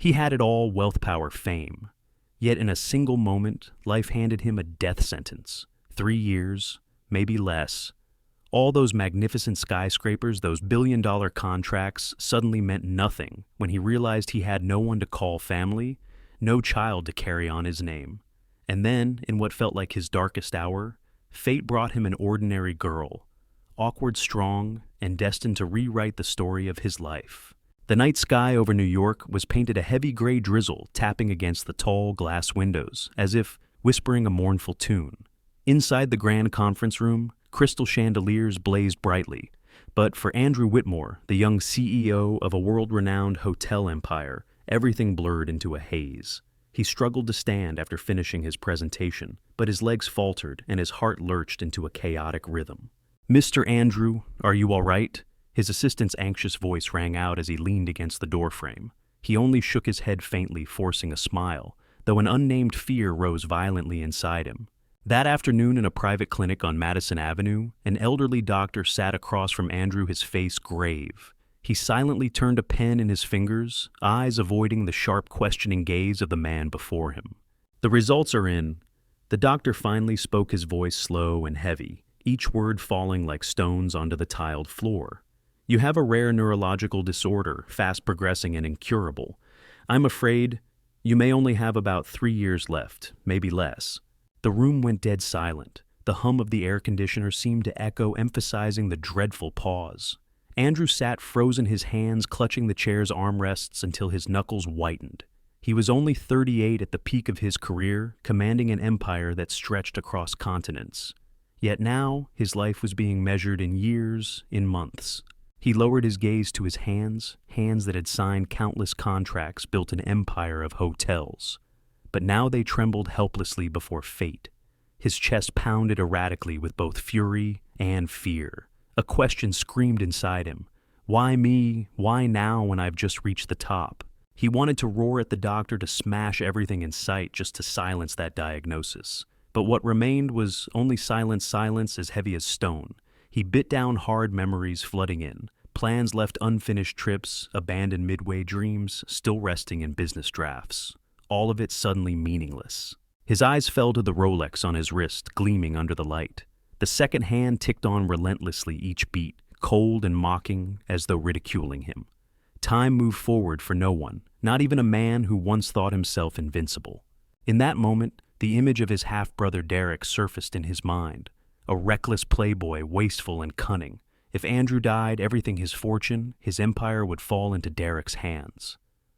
He had it all: wealth, power, fame. Yet in a single moment, life handed him a death sentence. 3 years, maybe less. All those magnificent skyscrapers, those billion-dollar contracts, suddenly meant nothing when he realized he had no one to call family, no child to carry on his name. And then, in what felt like his darkest hour, fate brought him an ordinary girl, awkward, strong, and destined to rewrite the story of his life. The night sky over New York was painted a heavy gray drizzle tapping against the tall glass windows, as if whispering a mournful tune. Inside the grand conference room, crystal chandeliers blazed brightly, but for Andrew Whitmore, the young CEO of a world-renowned hotel empire, everything blurred into a haze. He struggled to stand after finishing his presentation, but his legs faltered and his heart lurched into a chaotic rhythm. "Mr. Andrew, are you all right?" His assistant's anxious voice rang out as he leaned against the doorframe. He only shook his head faintly, forcing a smile, though an unnamed fear rose violently inside him. That afternoon in a private clinic on Madison Avenue, an elderly doctor sat across from Andrew, his face grave. He silently turned a pen in his fingers, eyes avoiding the sharp, questioning gaze of the man before him. "The results are in." The doctor finally spoke, his voice slow and heavy, each word falling like stones onto the tiled floor. "You have a rare neurological disorder, fast progressing and incurable. I'm afraid you may only have about 3 years left, maybe less." The room went dead silent. The hum of the air conditioner seemed to echo, emphasizing the dreadful pause. Andrew sat frozen, his hands clutching the chair's armrests until his knuckles whitened. He was only 38 at the peak of his career, commanding an empire that stretched across continents. Yet now, his life was being measured in years, in months. He lowered his gaze to his hands that had signed countless contracts, built an empire of hotels. But now they trembled helplessly before fate. His chest pounded erratically with both fury and fear. A question screamed inside him. Why me? Why now when I've just reached the top? He wanted to roar at the doctor, to smash everything in sight just to silence that diagnosis. But what remained was only silence as heavy as stone. He bit down hard, memories flooding in. Plans left unfinished, trips, abandoned midway, dreams still resting in business drafts. All of it suddenly meaningless. His eyes fell to the Rolex on his wrist, gleaming under the light. The second hand ticked on relentlessly, each beat, cold and mocking, as though ridiculing him. Time moved forward for no one, not even a man who once thought himself invincible. In that moment, the image of his half-brother Derek surfaced in his mind. A reckless playboy, wasteful and cunning. If Andrew died, everything, his fortune, his empire, would fall into Derek's hands.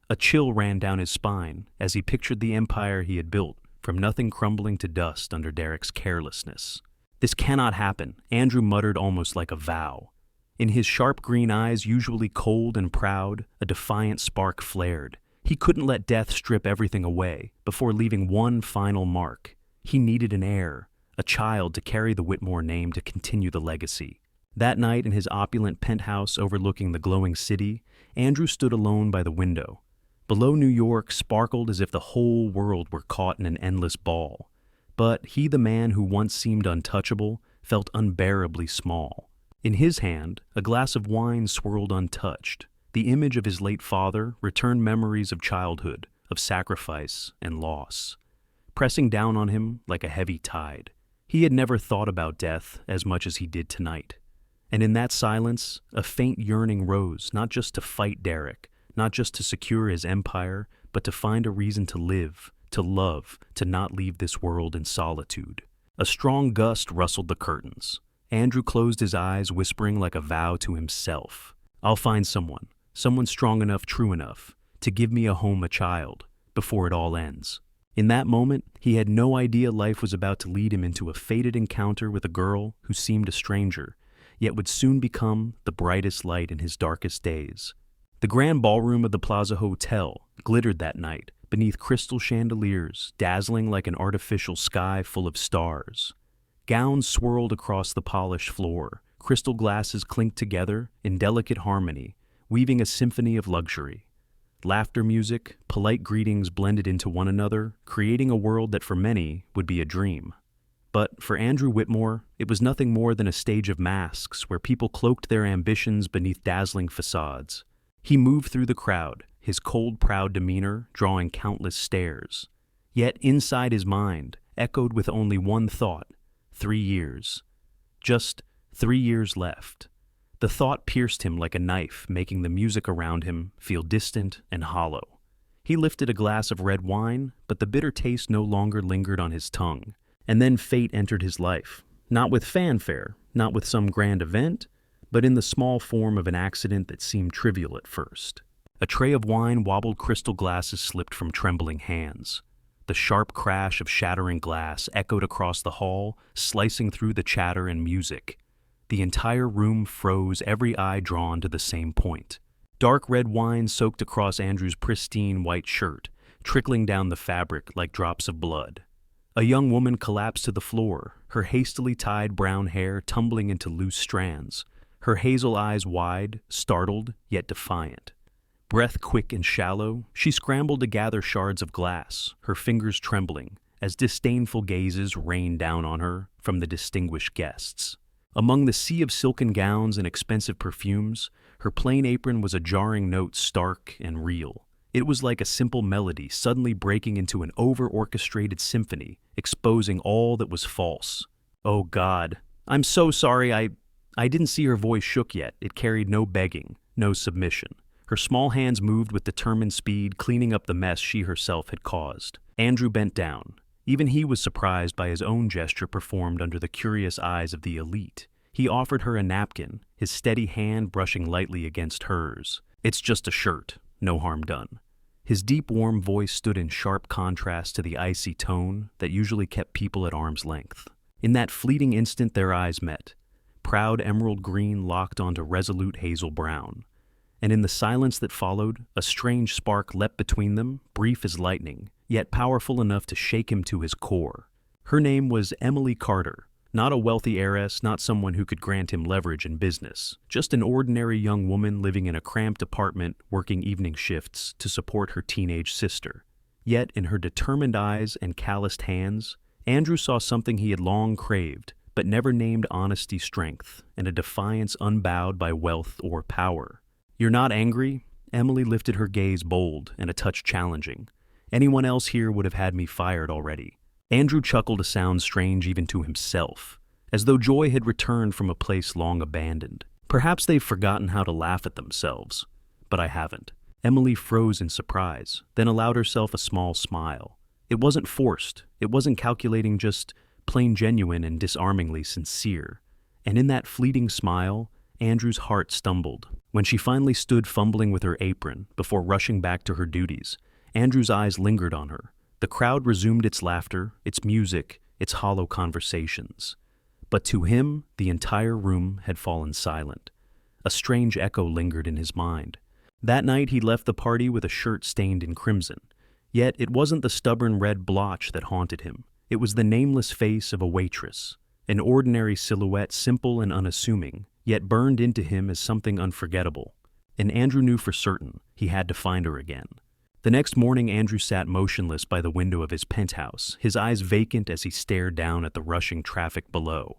A chill ran down his spine as he pictured the empire he had built, from nothing crumbling to dust under Derek's carelessness. "This cannot happen," Andrew muttered, almost like a vow. In his sharp green eyes, usually cold and proud, a defiant spark flared. He couldn't let death strip everything away before leaving one final mark. He needed an heir, a child to carry the Whitmore name, to continue the legacy. That night, in his opulent penthouse overlooking the glowing city, Andrew stood alone by the window. Below, New York sparkled as if the whole world were caught in an endless ball. But he, the man who once seemed untouchable, felt unbearably small. In his hand, a glass of wine swirled untouched. The image of his late father returned memories of childhood, of sacrifice and loss, pressing down on him like a heavy tide. He had never thought about death as much as he did tonight. And in that silence, a faint yearning rose, not just to fight Derek, not just to secure his empire, but to find a reason to live, to love, to not leave this world in solitude. A strong gust rustled the curtains. Andrew closed his eyes, whispering like a vow to himself. "I'll find someone strong enough, true enough, to give me a home, a child, before it all ends." In that moment, he had no idea life was about to lead him into a fated encounter with a girl who seemed a stranger, yet would soon become the brightest light in his darkest days. The grand ballroom of the Plaza Hotel glittered that night beneath crystal chandeliers, dazzling like an artificial sky full of stars. Gowns swirled across the polished floor, crystal glasses clinked together in delicate harmony, weaving a symphony of luxury. Laughter, music, polite greetings blended into one another, creating a world that for many would be a dream. But for Andrew Whitmore, it was nothing more than a stage of masks where people cloaked their ambitions beneath dazzling facades. He moved through the crowd, his cold, proud demeanor drawing countless stares. Yet inside his mind echoed with only one thought: 3 years. Just 3 years left. The thought pierced him like a knife, making the music around him feel distant and hollow. He lifted a glass of red wine, but the bitter taste no longer lingered on his tongue. And then fate entered his life. Not with fanfare, not with some grand event, but in the small form of an accident that seemed trivial at first. A tray of wine-wobbled crystal glasses slipped from trembling hands. The sharp crash of shattering glass echoed across the hall, slicing through the chatter and music. The entire room froze, every eye drawn to the same point. Dark red wine soaked across Andrew's pristine white shirt, trickling down the fabric like drops of blood. A young woman collapsed to the floor, her hastily tied brown hair tumbling into loose strands, her hazel eyes wide, startled, yet defiant. Breath quick and shallow, she scrambled to gather shards of glass, her fingers trembling, as disdainful gazes rained down on her from the distinguished guests. Among the sea of silken gowns and expensive perfumes, her plain apron was a jarring note, stark and real. It was like a simple melody suddenly breaking into an over-orchestrated symphony, exposing all that was false. "Oh God, I'm so sorry, I didn't see." Her voice shook, yet it carried no begging, no submission. Her small hands moved with determined speed, cleaning up the mess she herself had caused. Andrew bent down. Even he was surprised by his own gesture performed under the curious eyes of the elite. He offered her a napkin, his steady hand brushing lightly against hers. "It's just a shirt, no harm done." His deep, warm voice stood in sharp contrast to the icy tone that usually kept people at arm's length. In that fleeting instant their eyes met, proud emerald green locked onto resolute hazel brown. And in the silence that followed, a strange spark leapt between them, brief as lightning, yet powerful enough to shake him to his core. Her name was Emily Carter, not a wealthy heiress, not someone who could grant him leverage in business, just an ordinary young woman living in a cramped apartment, working evening shifts to support her teenage sister. Yet in her determined eyes and calloused hands, Andrew saw something he had long craved, but never named: honesty, strength, and a defiance unbowed by wealth or power. "You're not angry?" Emily lifted her gaze, bold and a touch challenging. "Anyone else here would have had me fired already." Andrew chuckled, a sound strange even to himself, as though joy had returned from a place long abandoned. "Perhaps they've forgotten how to laugh at themselves, but I haven't." Emily froze in surprise, then allowed herself a small smile. It wasn't forced, it wasn't calculating, just plain genuine and disarmingly sincere. And in that fleeting smile, Andrew's heart stumbled. When she finally stood fumbling with her apron before rushing back to her duties, Andrew's eyes lingered on her. The crowd resumed its laughter, its music, its hollow conversations. But to him, the entire room had fallen silent. A strange echo lingered in his mind. That night he left the party with a shirt stained in crimson. Yet it wasn't the stubborn red blotch that haunted him. It was the nameless face of a waitress, an ordinary silhouette, simple and unassuming, yet burned into him as something unforgettable. And Andrew knew for certain he had to find her again. The next morning, Andrew sat motionless by the window of his penthouse, his eyes vacant as he stared down at the rushing traffic below.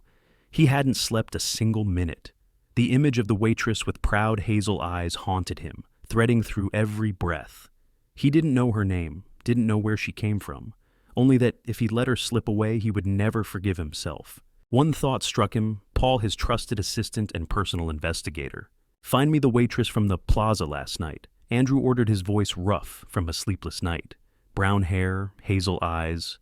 He hadn't slept a single minute. The image of the waitress with proud hazel eyes haunted him, threading through every breath. He didn't know her name, didn't know where she came from, only that if he let her slip away, he would never forgive himself. One thought struck him: Paul, his trusted assistant and personal investigator. "Find me the waitress from the plaza last night." Andrew ordered, his voice rough from a sleepless night. Brown hair, hazel eyes.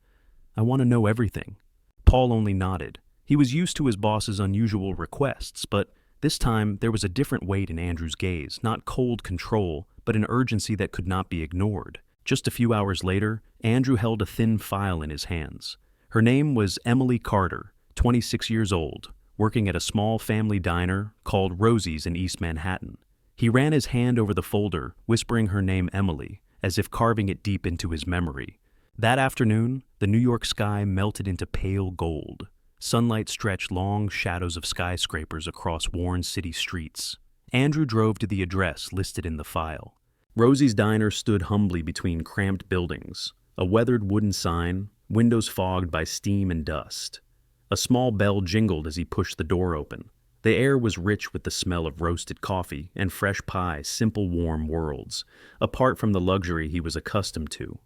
"I want to know everything." Paul only nodded. He was used to his boss's unusual requests, but this time there was a different weight in Andrew's gaze, not cold control, but an urgency that could not be ignored. Just a few hours later, Andrew held a thin file in his hands. Her name was Emily Carter, 26 years old, working at a small family diner called Rosie's in East Manhattan. He ran his hand over the folder, whispering her name, Emily, as if carving it deep into his memory. That afternoon, the New York sky melted into pale gold. Sunlight stretched long shadows of skyscrapers across worn city streets. Andrew drove to the address listed in the file. Rosie's diner stood humbly between cramped buildings, a weathered wooden sign, windows fogged by steam and dust. A small bell jingled as he pushed the door open. The air was rich with the smell of roasted coffee and fresh pie, simple warm worlds, apart from the luxury he was accustomed to.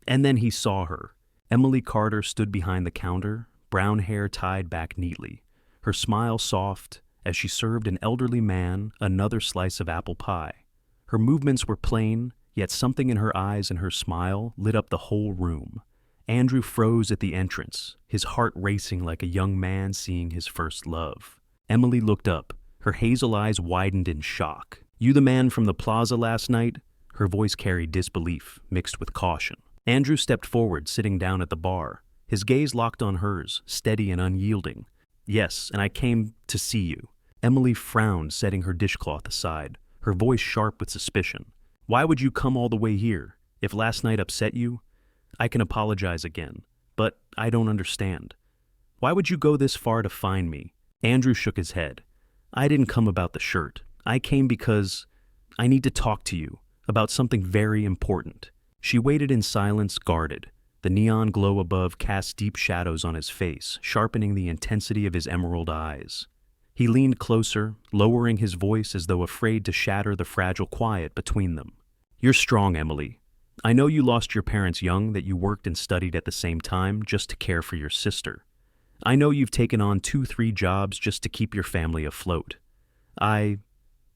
And then he saw her. Emily Carter stood behind the counter, brown hair tied back neatly, her smile soft as she served an elderly man another slice of apple pie. Her movements were plain, yet something in her eyes and her smile lit up the whole room. Andrew froze at the entrance, his heart racing like a young man seeing his first love. Emily looked up, her hazel eyes widened in shock. "You the man from the plaza last night?" Her voice carried disbelief, mixed with caution. Andrew stepped forward, sitting down at the bar. His gaze locked on hers, steady and unyielding. "Yes, and I came to see you." Emily frowned, setting her dishcloth aside, her voice sharp with suspicion. "Why would you come all the way here? If last night upset you, I can apologize again, but I don't understand. Why would you go this far to find me?" Andrew shook his head. "I didn't come about the shirt. I came because I need to talk to you about something very important." She waited in silence, guarded. The neon glow above cast deep shadows on his face, sharpening the intensity of his emerald eyes. He leaned closer, lowering his voice as though afraid to shatter the fragile quiet between them. "You're strong, Emily. I know you lost your parents young, that you worked and studied at the same time just to care for your sister. I know you've taken on 2-3 jobs just to keep your family afloat. I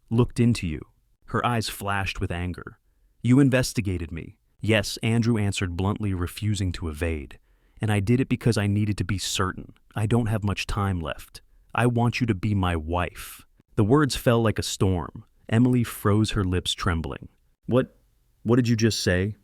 looked into you." Her eyes flashed with anger. "You investigated me." "Yes," Andrew answered bluntly, refusing to evade. "And I did it because I needed to be certain. I don't have much time left. I want you to be my wife." The words fell like a storm. Emily froze, her lips trembling. What did you just say?"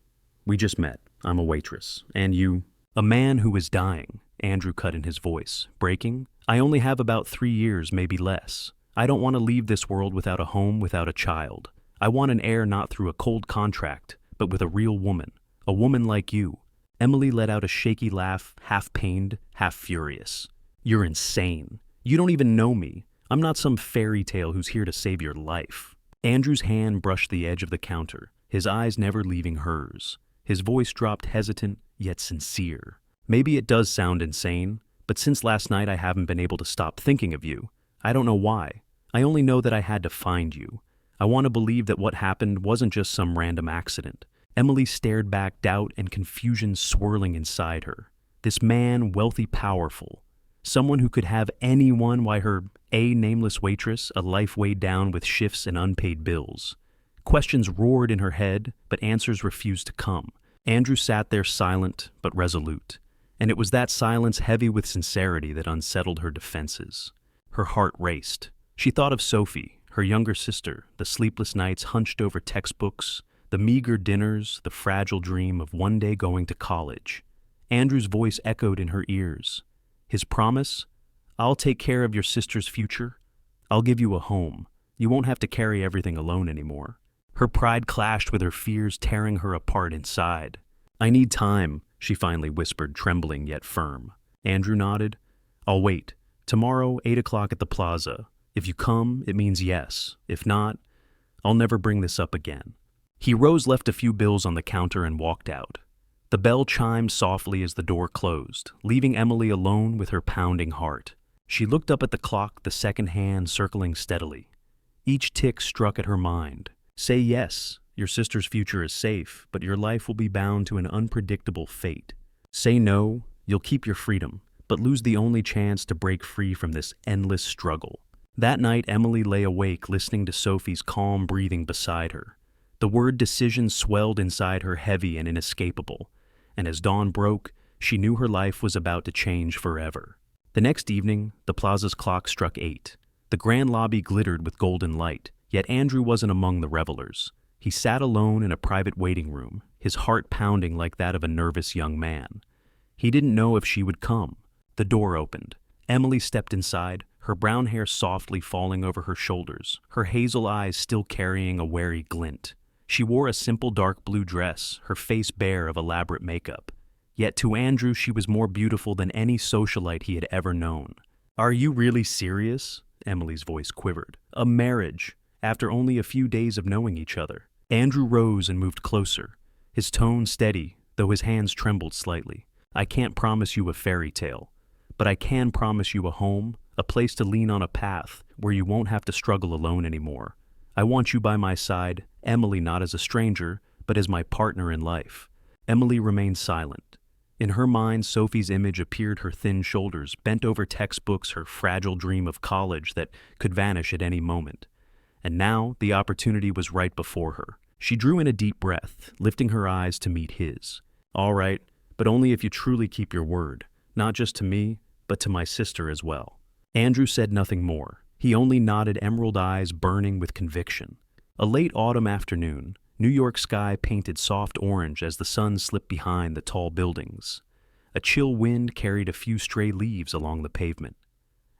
"We just met. I'm a waitress. And you—" "A man who is dying," Andrew cut in his voice, breaking. "I only have about 3 years, maybe less. I don't want to leave this world without a home, without a child. I want an heir not through a cold contract, but with a real woman. A woman like you." Emily let out a shaky laugh, half pained, half furious. "You're insane. You don't even know me. I'm not some fairy tale who's here to save your life." Andrew's hand brushed the edge of the counter, his eyes never leaving hers. His voice dropped hesitant, yet sincere. "Maybe it does sound insane, but since last night I haven't been able to stop thinking of you. I don't know why. I only know that I had to find you. I want to believe that what happened wasn't just some random accident." Emily stared back, doubt and confusion swirling inside her. This man, wealthy, powerful. Someone who could have anyone, why her nameless waitress, a life weighed down with shifts and unpaid bills. Questions roared in her head, but answers refused to come. Andrew sat there silent but resolute, and it was that silence heavy with sincerity that unsettled her defenses. Her heart raced. She thought of Sophie, her younger sister, the sleepless nights hunched over textbooks, the meager dinners, the fragile dream of one day going to college. Andrew's voice echoed in her ears. His promise, "I'll take care of your sister's future. I'll give you a home. You won't have to carry everything alone anymore." Her pride clashed with her fears, tearing her apart inside. "I need time," she finally whispered, trembling yet firm. Andrew nodded. "I'll wait. Tomorrow, 8 o'clock at the plaza. If you come, it means yes. If not, I'll never bring this up again." He rose, left a few bills on the counter, and walked out. The bell chimed softly as the door closed, leaving Emily alone with her pounding heart. She looked up at the clock, the second hand circling steadily. Each tick struck at her mind. Say yes, your sister's future is safe, but your life will be bound to an unpredictable fate. Say no, you'll keep your freedom, but lose the only chance to break free from this endless struggle. That night, Emily lay awake, listening to Sophie's calm breathing beside her. The word decision swelled inside her, heavy and inescapable, and as dawn broke, she knew her life was about to change forever. The next evening, the plaza's clock struck 8. The grand lobby glittered with golden light, yet Andrew wasn't among the revelers. He sat alone in a private waiting room, his heart pounding like that of a nervous young man. He didn't know if she would come. The door opened. Emily stepped inside, her brown hair softly falling over her shoulders, her hazel eyes still carrying a wary glint. She wore a simple dark blue dress, her face bare of elaborate makeup. Yet to Andrew she was more beautiful than any socialite he had ever known. "Are you really serious?" Emily's voice quivered. "A marriage, after only a few days of knowing each other?" Andrew rose and moved closer, his tone steady, though his hands trembled slightly. "I can't promise you a fairy tale, but I can promise you a home, a place to lean on, a path where you won't have to struggle alone anymore. I want you by my side, Emily, not as a stranger, but as my partner in life." Emily remained silent. In her mind, Sophie's image appeared, her thin shoulders, bent over textbooks, her fragile dream of college that could vanish at any moment. And now the opportunity was right before her. She drew in a deep breath, lifting her eyes to meet his. "All right, but only if you truly keep your word, not just to me, but to my sister as well." Andrew said nothing more. He only nodded, emerald eyes burning with conviction. A late autumn afternoon, New York sky painted soft orange as the sun slipped behind the tall buildings. A chill wind carried a few stray leaves along the pavement.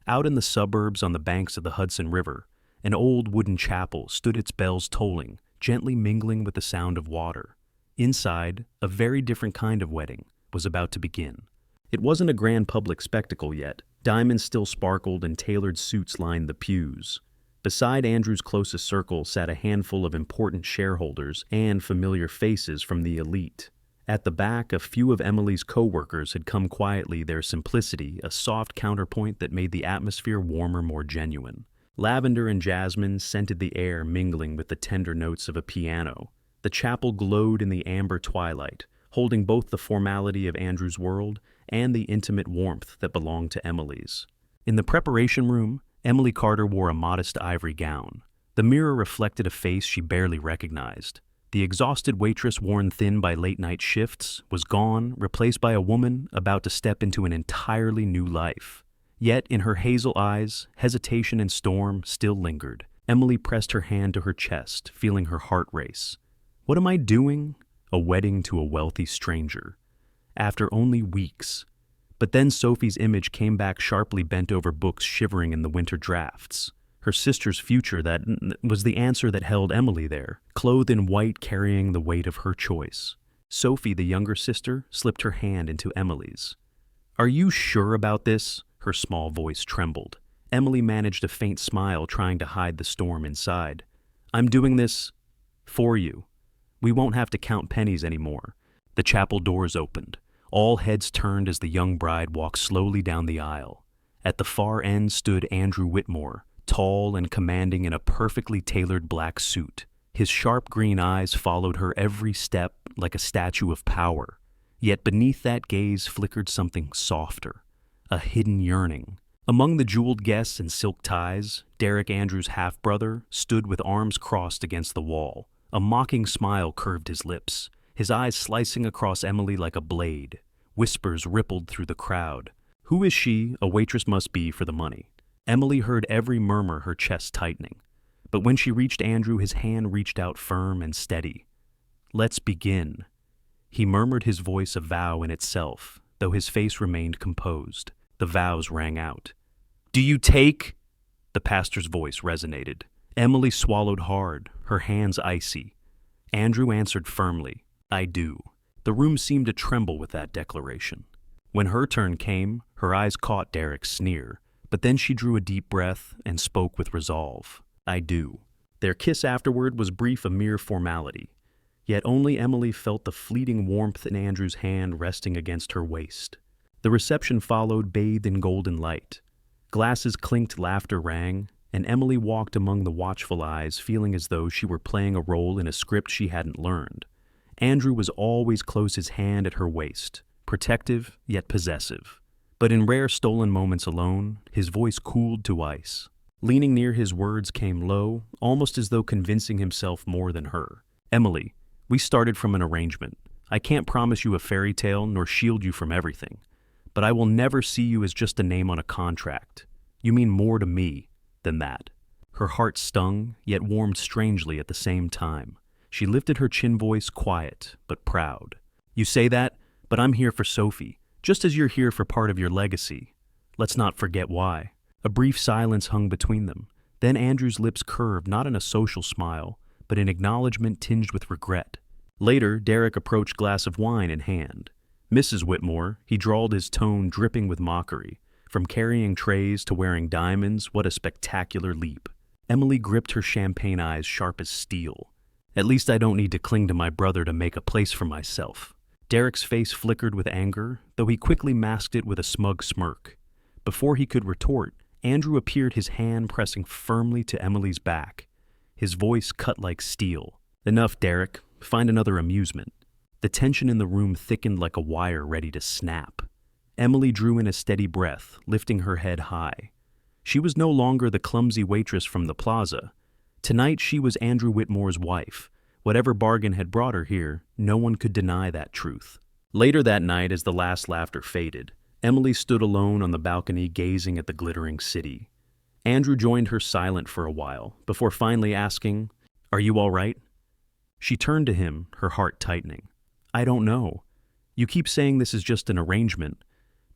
Out in the suburbs on the banks of the Hudson River, an old wooden chapel stood, its bells tolling, gently mingling with the sound of water. Inside, a very different kind of wedding was about to begin. It wasn't a grand public spectacle yet. Diamonds still sparkled and tailored suits lined the pews. Beside Andrew's closest circle sat a handful of important shareholders and familiar faces from the elite. At the back, a few of Emily's co-workers had come quietly, their simplicity a soft counterpoint that made the atmosphere warmer, more genuine. Lavender and jasmine scented the air, mingling with the tender notes of a piano. The chapel glowed in the amber twilight, holding both the formality of Andrew's world and the intimate warmth that belonged to Emily's. In the preparation room, Emily Carter wore a modest ivory gown. The mirror reflected a face she barely recognized. The exhausted waitress, worn thin by late-night shifts, was gone, replaced by a woman about to step into an entirely new life. Yet, in her hazel eyes, hesitation and storm still lingered. Emily pressed her hand to her chest, feeling her heart race. "What am I doing? A wedding to a wealthy stranger. After only weeks." But then Sophie's image came back, sharply bent over books, shivering in the winter drafts. Her sister's future, that was the answer that held Emily there, clothed in white, carrying the weight of her choice. Sophie, the younger sister, slipped her hand into Emily's. "Are you sure about this?" Her small voice trembled. Emily managed a faint smile, trying to hide the storm inside. "I'm doing this for you. We won't have to count pennies anymore." The chapel doors opened. All heads turned as the young bride walked slowly down the aisle. At the far end stood Andrew Whitmore, tall and commanding in a perfectly tailored black suit. His sharp green eyes followed her every step like a statue of power. Yet beneath that gaze flickered something softer, a hidden yearning. Among the jeweled guests in silk ties, Derek, Andrew's half-brother, stood with arms crossed against the wall. A mocking smile curved his lips, his eyes slicing across Emily like a blade. Whispers rippled through the crowd. "Who is she? A waitress must be for the money." Emily heard every murmur, her chest tightening. But when she reached Andrew, his hand reached out firm and steady. "Let's begin." He murmured, his voice a vow in itself, though his face remained composed. The vows rang out. "Do you take?" The pastor's voice resonated. Emily swallowed hard, her hands icy. Andrew answered firmly, "I do." The room seemed to tremble with that declaration. When her turn came, her eyes caught Derek's sneer, but then she drew a deep breath and spoke with resolve. "I do." Their kiss afterward was brief, a mere formality. Yet only Emily felt the fleeting warmth in Andrew's hand resting against her waist. The reception followed, bathed in golden light. Glasses clinked, laughter rang, and Emily walked among the watchful eyes, feeling as though she were playing a role in a script she hadn't learned. Andrew was always close, his hand at her waist, protective yet possessive. But in rare stolen moments alone, his voice cooled to ice. Leaning near, his words came low, almost as though convincing himself more than her. "Emily, we started from an arrangement. I can't promise you a fairy tale nor shield you from everything. But I will never see you as just a name on a contract. You mean more to me than that." Her heart stung, yet warmed strangely at the same time. She lifted her chin, voice quiet but proud. "You say that, but I'm here for Sophie, just as you're here for part of your legacy. Let's not forget why." A brief silence hung between them. Then Andrew's lips curved, not in a social smile, but in acknowledgement tinged with regret. Later, Derek approached, glass of wine in hand. "Mrs. Whitmore," he drawled, his tone dripping with mockery. "From carrying trays to wearing diamonds, what a spectacular leap." Emily gripped her champagne eyes sharp as steel. "At least I don't need to cling to my brother to make a place for myself." Derek's face flickered with anger, though he quickly masked it with a smug smirk. Before he could retort, Andrew appeared, his hand pressing firmly to Emily's back. His voice cut like steel. "Enough, Derek. Find another amusement." The tension in the room thickened like a wire ready to snap. Emily drew in a steady breath, lifting her head high. She was no longer the clumsy waitress from the plaza. Tonight she was Andrew Whitmore's wife. Whatever bargain had brought her here, no one could deny that truth. Later that night, as the last laughter faded, Emily stood alone on the balcony gazing at the glittering city. Andrew joined her silent for a while, before finally asking, "Are you all right?" She turned to him, her heart tightening. "I don't know. You keep saying this is just an arrangement,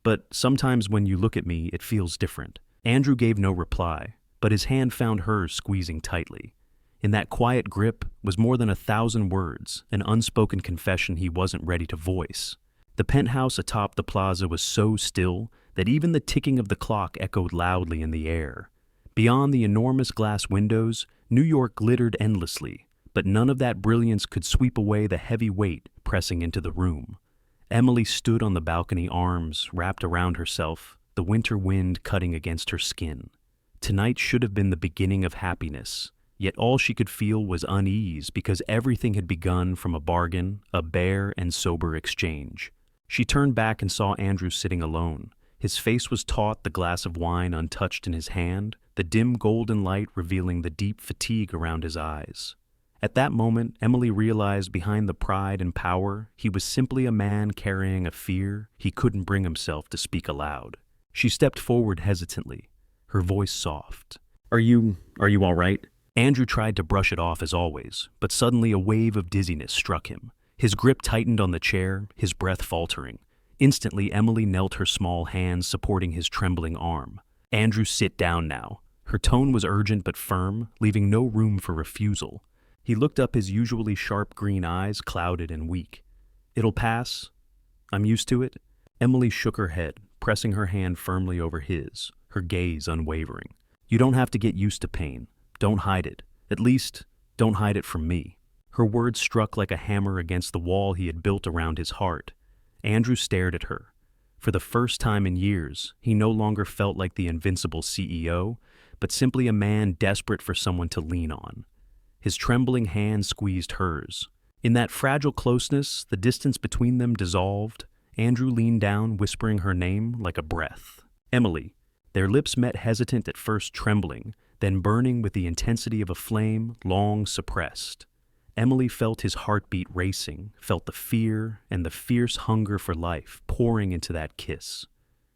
but sometimes when you look at me, it feels different." Andrew gave no reply, but his hand found hers squeezing tightly. In that quiet grip was more than 1,000 words, an unspoken confession he wasn't ready to voice. The penthouse atop the plaza was so still that even the ticking of the clock echoed loudly in the air. Beyond the enormous glass windows, New York glittered endlessly, but none of that brilliance could sweep away the heavy weight pressing into the room. Emily stood on the balcony, arms wrapped around herself, the winter wind cutting against her skin. Tonight should have been the beginning of happiness, yet all she could feel was unease because everything had begun from a bargain, a bare and sober exchange. She turned back and saw Andrew sitting alone. His face was taut, the glass of wine untouched in his hand, the dim golden light revealing the deep fatigue around his eyes. At that moment, Emily realized behind the pride and power, he was simply a man carrying a fear he couldn't bring himself to speak aloud. She stepped forward hesitantly, her voice soft. Are you all right?" Andrew tried to brush it off as always, but suddenly a wave of dizziness struck him. His grip tightened on the chair, his breath faltering. Instantly, Emily knelt, her small hands supporting his trembling arm. "Andrew, sit down now." Her tone was urgent but firm, leaving no room for refusal. He looked up, his usually sharp green eyes clouded and weak. "It'll pass? I'm used to it?" Emily shook her head, pressing her hand firmly over his, her gaze unwavering. "You don't have to get used to pain. Don't hide it. At least, don't hide it from me." Her words struck like a hammer against the wall he had built around his heart. Andrew stared at her. For the first time in years, he no longer felt like the invincible CEO, but simply a man desperate for someone to lean on. His trembling hand squeezed hers. In that fragile closeness, the distance between them dissolved. Andrew leaned down, whispering her name like a breath. "Emily." Their lips met, hesitant at first, trembling, then burning with the intensity of a flame long suppressed. Emily felt his heartbeat racing, felt the fear and the fierce hunger for life pouring into that kiss.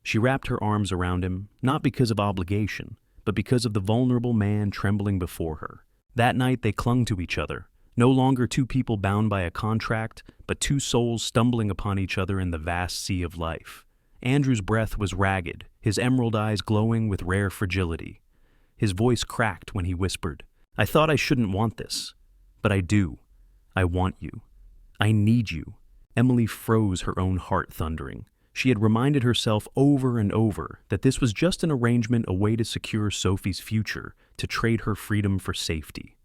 She wrapped her arms around him, not because of obligation, but because of the vulnerable man trembling before her. That night they clung to each other, no longer two people bound by a contract, but two souls stumbling upon each other in the vast sea of life. Andrew's breath was ragged, his emerald eyes glowing with rare fragility. His voice cracked when he whispered, "I thought I shouldn't want this, but I do. I want you. I need you." Emily froze, her own heart thundering. She had reminded herself over and over that this was just an arrangement, a way to secure Sophie's future, to trade her freedom for safety.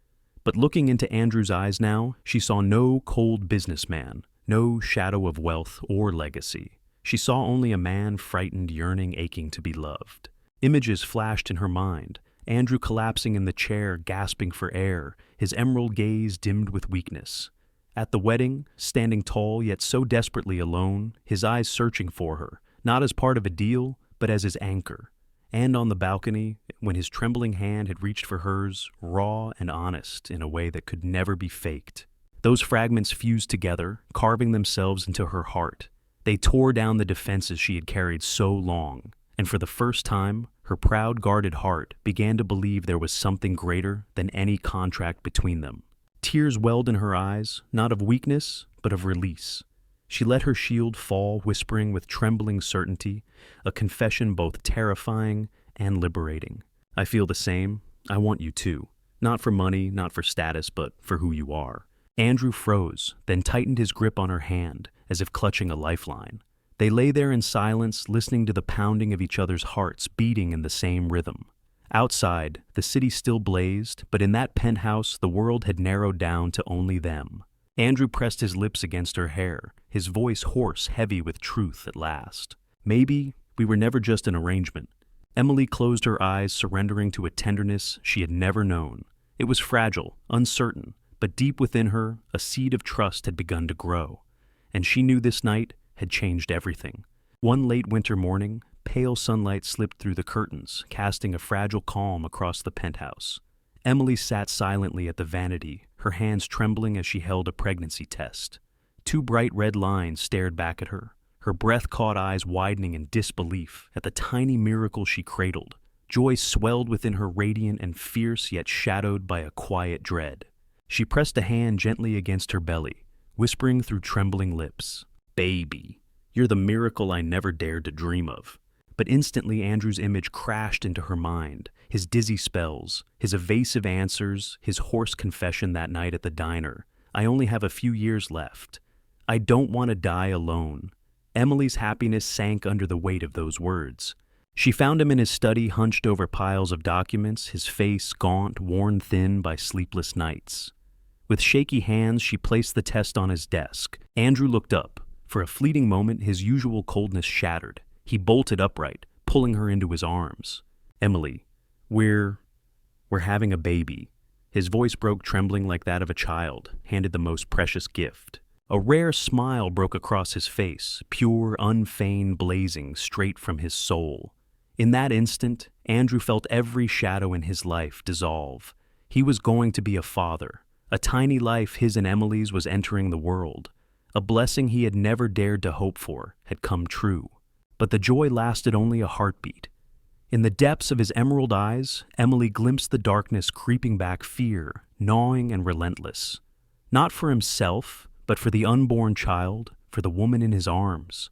But looking into Andrew's eyes now, she saw no cold businessman, no shadow of wealth or legacy. She saw only a man frightened, yearning, aching to be loved. Images flashed in her mind. Andrew collapsing in the chair, gasping for air, his emerald gaze dimmed with weakness. At the wedding, standing tall yet so desperately alone, his eyes searching for her, not as part of a deal, but as his anchor. And on the balcony, when his trembling hand had reached for hers, raw and honest in a way that could never be faked. Those fragments fused together, carving themselves into her heart. They tore down the defenses she had carried so long, and for the first time, her proud, guarded heart began to believe there was something greater than any contract between them. Tears welled in her eyes, not of weakness, but of release. She let her shield fall, whispering with trembling certainty, a confession both terrifying and liberating. "I feel the same. I want you too. Not for money, not for status, but for who you are." Andrew froze, then tightened his grip on her hand, as if clutching a lifeline. They lay there in silence, listening to the pounding of each other's hearts beating in the same rhythm. Outside, the city still blazed, but in that penthouse, the world had narrowed down to only them. Andrew pressed his lips against her hair, his voice hoarse, heavy with truth at last. "Maybe we were never just an arrangement. Emily closed her eyes, surrendering to a tenderness she had never known. It was fragile, uncertain, but deep within her, a seed of trust had begun to grow. And she knew this night had changed everything. One late winter morning, pale sunlight slipped through the curtains, casting a fragile calm across the penthouse. Emily sat silently at the vanity, her hands trembling as she held a pregnancy test. Two bright red lines stared back at her, her breath-caught eyes widening in disbelief at the tiny miracle she cradled. Joy swelled within her, radiant and fierce, yet shadowed by a quiet dread. She pressed a hand gently against her belly, whispering through trembling lips, "Baby, you're the miracle I never dared to dream of." But instantly Andrew's image crashed into her mind, his dizzy spells, his evasive answers, his hoarse confession that night at the diner. "I only have a few years left. I don't want to die alone." Emily's happiness sank under the weight of those words. She found him in his study, hunched over piles of documents, his face gaunt, worn thin by sleepless nights. With shaky hands, she placed the test on his desk. Andrew looked up. For a fleeting moment, his usual coldness shattered. He bolted upright, pulling her into his arms. "Emily, we're having a baby." His voice broke, trembling like that of a child, handed the most precious gift. A rare smile broke across his face, pure, unfeigned, blazing straight from his soul. In that instant, Andrew felt every shadow in his life dissolve. He was going to be a father. A tiny life, his and Emily's, was entering the world. A blessing he had never dared to hope for had come true. But the joy lasted only a heartbeat. In the depths of his emerald eyes, Emily glimpsed the darkness creeping back, fear, gnawing and relentless. Not for himself, but for the unborn child, for the woman in his arms.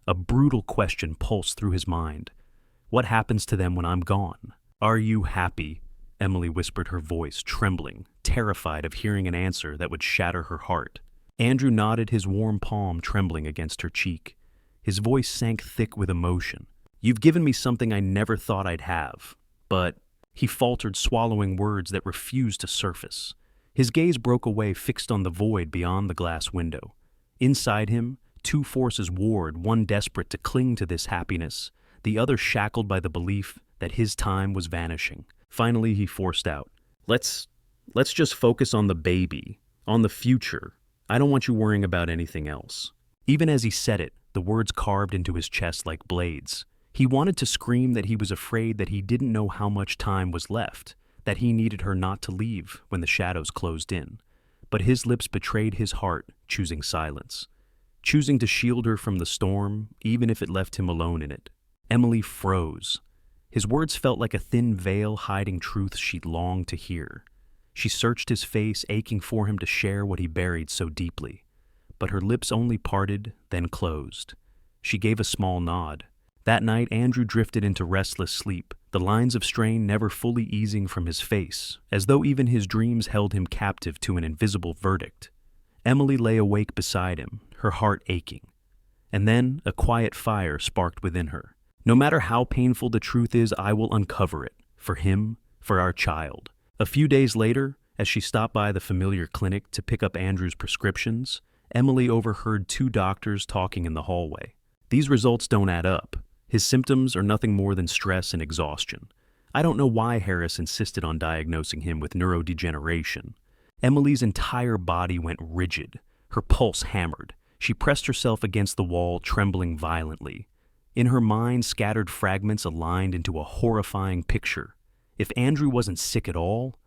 A brutal question pulsed through his mind. "What happens to them when I'm gone?" "Are you happy?" Emily whispered, her voice trembling, terrified of hearing an answer that would shatter her heart. Andrew nodded, his warm palm trembling against her cheek. His voice sank thick with emotion. "You've given me something I never thought I'd have, but..." He faltered, swallowing words that refused to surface. His gaze broke away, fixed on the void beyond the glass window. Inside him, two forces warred, one desperate to cling to this happiness, the other shackled by the belief that his time was vanishing. Finally, he forced out, Let's just focus on the baby, on the future. I don't want you worrying about anything else." Even as he said it, the words carved into his chest like blades. He wanted to scream that he was afraid, that he didn't know how much time was left, that he needed her not to leave when the shadows closed in. But his lips betrayed his heart, choosing silence, choosing to shield her from the storm, even if it left him alone in it. Emily froze. His words felt like a thin veil hiding truths she'd longed to hear. She searched his face, aching for him to share what he buried so deeply. But her lips only parted, then closed. She gave a small nod. That night, Andrew drifted into restless sleep, the lines of strain never fully easing from his face, as though even his dreams held him captive to an invisible verdict. Emily lay awake beside him, her heart aching. And then a quiet fire sparked within her. "No matter how painful the truth is, I will uncover it. For him, for our child." A few days later, as she stopped by the familiar clinic to pick up Andrew's prescriptions, Emily overheard two doctors talking in the hallway. "These results don't add up. His symptoms are nothing more than stress and exhaustion. I don't know why Harris insisted on diagnosing him with neurodegeneration." Emily's entire body went rigid, her pulse hammered. She pressed herself against the wall, trembling violently. In her mind, scattered fragments aligned into a horrifying picture. If Andrew wasn't sick at all,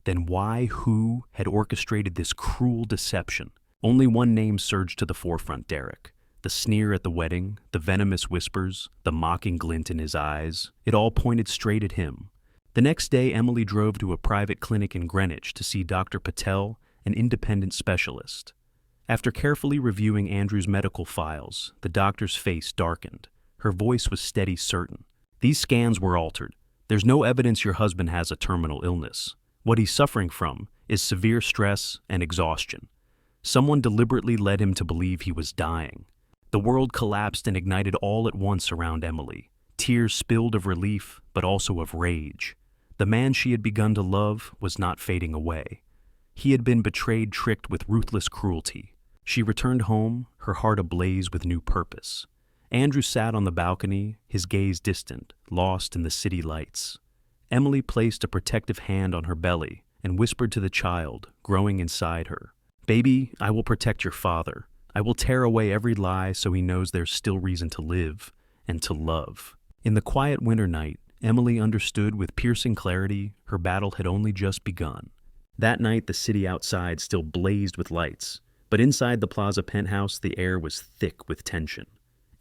then who had orchestrated this cruel deception? Only one name surged to the forefront: Derek. The sneer at the wedding, the venomous whispers, the mocking glint in his eyes, it all pointed straight at him. The next day, Emily drove to a private clinic in Greenwich to see Dr. Patel, an independent specialist. After carefully reviewing Andrew's medical files, the doctor's face darkened. Her voice was steady, certain. "These scans were altered. There's no evidence your husband has a terminal illness. What he's suffering from is severe stress and exhaustion. Someone deliberately led him to believe he was dying." The world collapsed and ignited all at once around Emily. Tears spilled of relief, but also of rage. The man she had begun to love was not fading away. He had been betrayed, tricked with ruthless cruelty. She returned home, her heart ablaze with new purpose. Andrew sat on the balcony, his gaze distant, lost in the city lights. Emily placed a protective hand on her belly and whispered to the child, growing inside her, "Baby, I will protect your father. I will tear away every lie so he knows there's still reason to live and to love." In the quiet winter night, Emily understood with piercing clarity her battle had only just begun. That night, the city outside still blazed with lights, but inside the plaza penthouse, the air was thick with tension.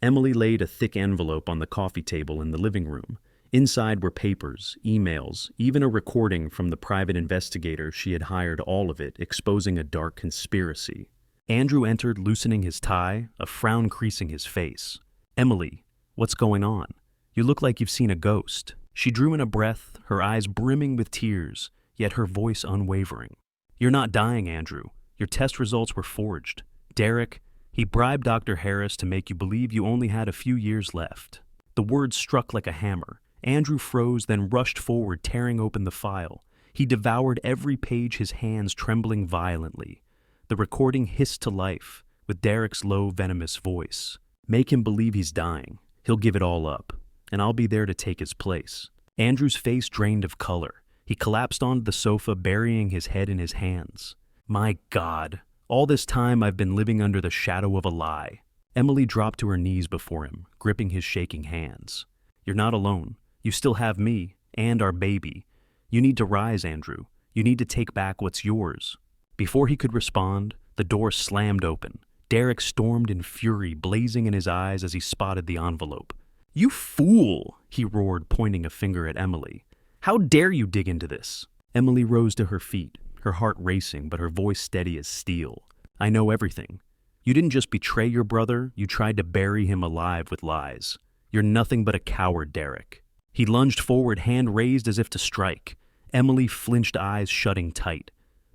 Emily laid a thick envelope on the coffee table in the living room. Inside were papers, emails, even a recording from the private investigator she had hired, all of it exposing a dark conspiracy. Andrew entered, loosening his tie, a frown creasing his face. "Emily, what's going on? You look like you've seen a ghost." She drew in a breath, her eyes brimming with tears, yet her voice unwavering. "You're not dying, Andrew. Your test results were forged. Derek, he bribed Dr. Harris to make you believe you only had a few years left." The words struck like a hammer. Andrew froze, then rushed forward, tearing open the file. He devoured every page, his hands trembling violently. The recording hissed to life, with Derek's low, venomous voice. "Make him believe he's dying. He'll give it all up, and I'll be there to take his place." Andrew's face drained of color. He collapsed onto the sofa, burying his head in his hands. "My God, all this time I've been living under the shadow of a lie." Emily dropped to her knees before him, gripping his shaking hands. "You're not alone. You still have me, and our baby. You need to rise, Andrew. You need to take back what's yours." Before he could respond, the door slammed open. Derek stormed in fury, blazing in his eyes as he spotted the envelope. "You fool!" he roared, pointing a finger at Emily. "How dare you dig into this?" Emily rose to her feet, her heart racing, but her voice steady as steel. "I know everything. You didn't just betray your brother, you tried to bury him alive with lies. You're nothing but a coward, Derek." He lunged forward, hand raised as if to strike. Emily flinched, eyes shutting tight.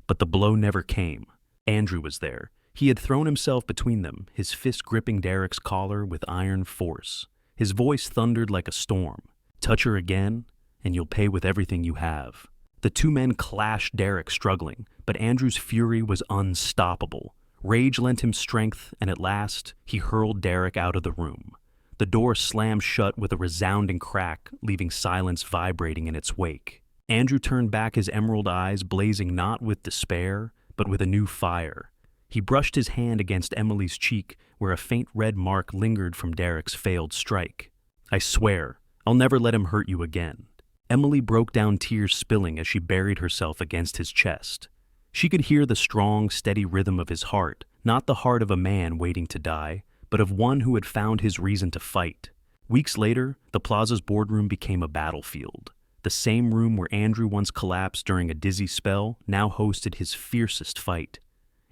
But the blow never came. Andrew was there. He had thrown himself between them, his fist gripping Derek's collar with iron force. His voice thundered like a storm. "Touch her again, and you'll pay with everything you have." The two men clashed, Derek struggling, but Andrew's fury was unstoppable. Rage lent him strength, and at last, he hurled Derek out of the room. The door slammed shut with a resounding crack, leaving silence vibrating in its wake. Andrew turned back, his emerald eyes blazing not with despair, but with a new fire. He brushed his hand against Emily's cheek, where a faint red mark lingered from Derek's failed strike. "I swear, I'll never let him hurt you again." Emily broke down, tears spilling as she buried herself against his chest. She could hear the strong, steady rhythm of his heart, not the heart of a man waiting to die, but of one who had found his reason to fight. Weeks later, the plaza's boardroom became a battlefield. The same room where Andrew once collapsed during a dizzy spell now hosted his fiercest fight.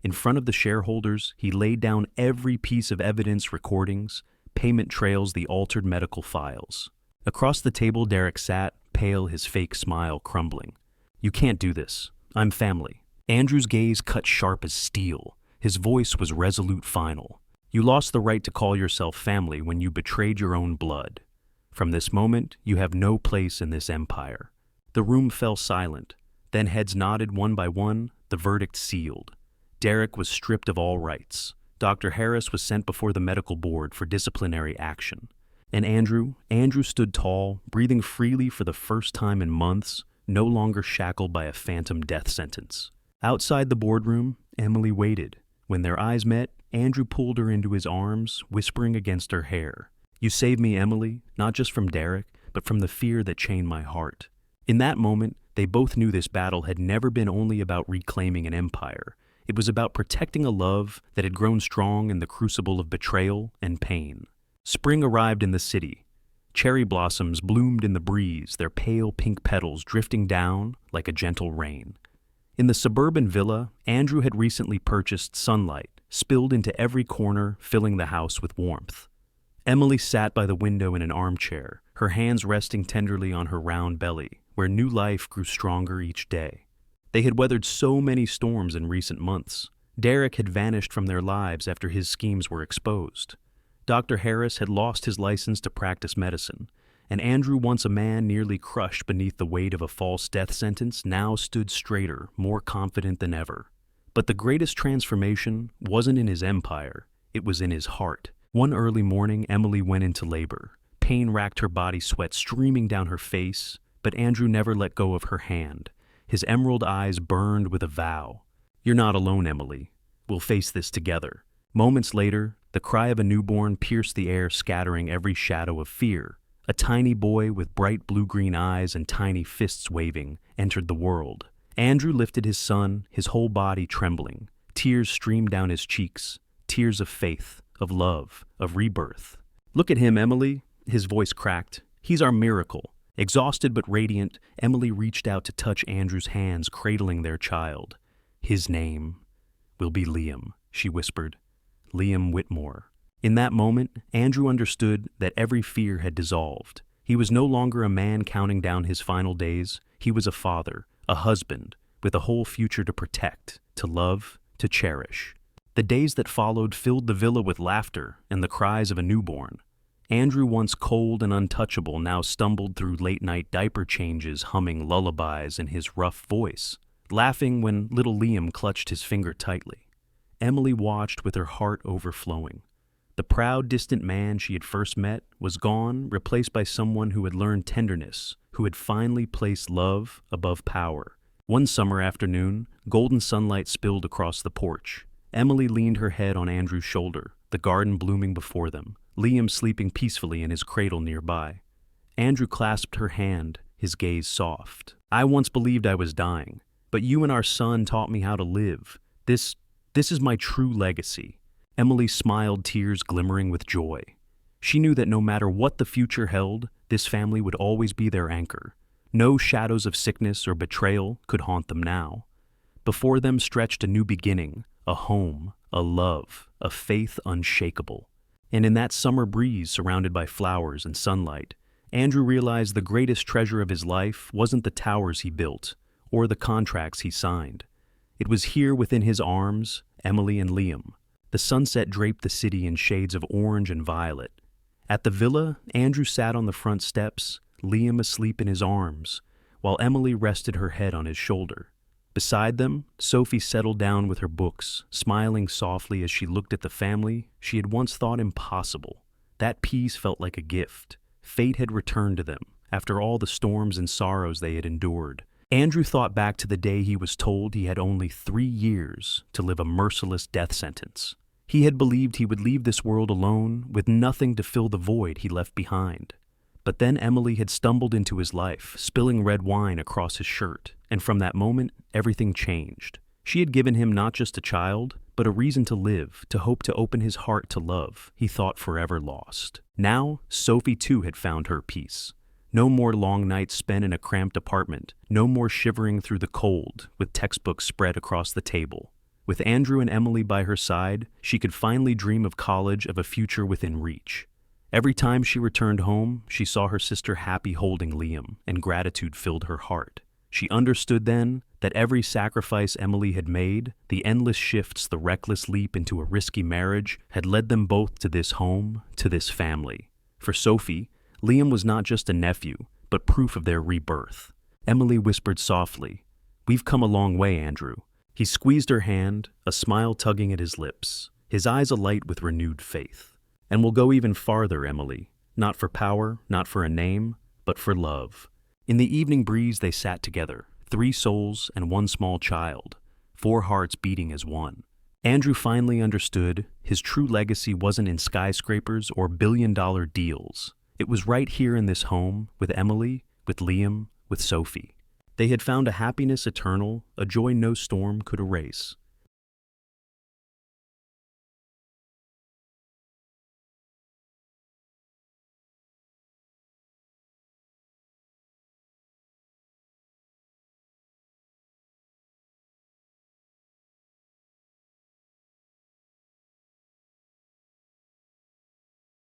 In front of the shareholders, he laid down every piece of evidence, recordings, payment trails, the altered medical files. Across the table, Derek sat, pale, his fake smile crumbling. "You can't do this. I'm family." Andrew's gaze cut sharp as steel. His voice was resolute, final. "You lost the right to call yourself family when you betrayed your own blood. From this moment, you have no place in this empire." The room fell silent. Then heads nodded one by one, the verdict sealed. Derek was stripped of all rights. Dr. Harris was sent before the medical board for disciplinary action. And Andrew stood tall, breathing freely for the first time in months, no longer shackled by a phantom death sentence. Outside the boardroom, Emily waited. When their eyes met, Andrew pulled her into his arms, whispering against her hair, "You saved me, Emily, not just from Derek, but from the fear that chained my heart." In that moment, they both knew this battle had never been only about reclaiming an empire. It was about protecting a love that had grown strong in the crucible of betrayal and pain. Spring arrived in the city. Cherry blossoms bloomed in the breeze, their pale pink petals drifting down like a gentle rain. In the suburban villa, Andrew had recently purchased sunlight, spilled into every corner, filling the house with warmth. Emily sat by the window in an armchair, her hands resting tenderly on her round belly, where new life grew stronger each day. They had weathered so many storms in recent months. Derek had vanished from their lives after his schemes were exposed. Dr. Harris had lost his license to practice medicine, and Andrew, once a man nearly crushed beneath the weight of a false death sentence, now stood straighter, more confident than ever. But the greatest transformation wasn't in his empire, it was in his heart. One early morning, Emily went into labor. Pain racked her body, sweat streaming down her face, but Andrew never let go of her hand. His emerald eyes burned with a vow. "You're not alone, Emily. We'll face this together." Moments later, the cry of a newborn pierced the air, scattering every shadow of fear. A tiny boy with bright blue-green eyes and tiny fists waving entered the world. Andrew lifted his son, his whole body trembling. Tears streamed down his cheeks, tears of faith, of love, of rebirth. "Look at him, Emily," his voice cracked. "He's our miracle." Exhausted but radiant, Emily reached out to touch Andrew's hands, cradling their child. "His name will be Liam," she whispered. "Liam Whitmore." In that moment, Andrew understood that every fear had dissolved. He was no longer a man counting down his final days. He was a father, a husband, with a whole future to protect, to love, to cherish. The days that followed filled the villa with laughter and the cries of a newborn. Andrew, once cold and untouchable, now stumbled through late-night diaper changes, humming lullabies in his rough voice, laughing when little Liam clutched his finger tightly. Emily watched with her heart overflowing. The proud, distant man she had first met was gone, replaced by someone who had learned tenderness, who had finally placed love above power. One summer afternoon, golden sunlight spilled across the porch. Emily leaned her head on Andrew's shoulder, the garden blooming before them, Liam sleeping peacefully in his cradle nearby. Andrew clasped her hand, his gaze soft. "I once believed I was dying, but you and our son taught me how to live. This is my true legacy." Emily smiled, tears glimmering with joy. She knew that no matter what the future held, this family would always be their anchor. No shadows of sickness or betrayal could haunt them now. Before them stretched a new beginning, a home, a love, a faith unshakable. And in that summer breeze, surrounded by flowers and sunlight, Andrew realized the greatest treasure of his life wasn't the towers he built or the contracts he signed. It was here within his arms, Emily and Liam. The sunset draped the city in shades of orange and violet. At the villa, Andrew sat on the front steps, Liam asleep in his arms, while Emily rested her head on his shoulder. Beside them, Sophie settled down with her books, smiling softly as she looked at the family she had once thought impossible. That peace felt like a gift. Fate had returned to them, after all the storms and sorrows they had endured. Andrew thought back to the day he was told he had only 3 years to live a merciless death sentence. He had believed he would leave this world alone, with nothing to fill the void he left behind. But then Emily had stumbled into his life, spilling red wine across his shirt, and from that moment, everything changed. She had given him not just a child, but a reason to live, to hope to open his heart to love he thought forever lost. Now, Sophie too had found her peace. No more long nights spent in a cramped apartment, no more shivering through the cold, with textbooks spread across the table. With Andrew and Emily by her side, she could finally dream of college, of a future within reach. Every time she returned home, she saw her sister happy holding Liam, and gratitude filled her heart. She understood then that every sacrifice Emily had made, the endless shifts, the reckless leap into a risky marriage, had led them both to this home, to this family. For Sophie, Liam was not just a nephew, but proof of their rebirth. Emily whispered softly, "We've come a long way, Andrew." He squeezed her hand, a smile tugging at his lips, his eyes alight with renewed faith. "And we'll go even farther, Emily. Not for power, not for a name, but for love." In the evening breeze they sat together, 3 souls and 1 small child, 4 hearts beating as one. Andrew finally understood his true legacy wasn't in skyscrapers or billion-dollar deals. It was right here in this home, with Emily, with Liam, with Sophie. They had found a happiness eternal, a joy no storm could erase.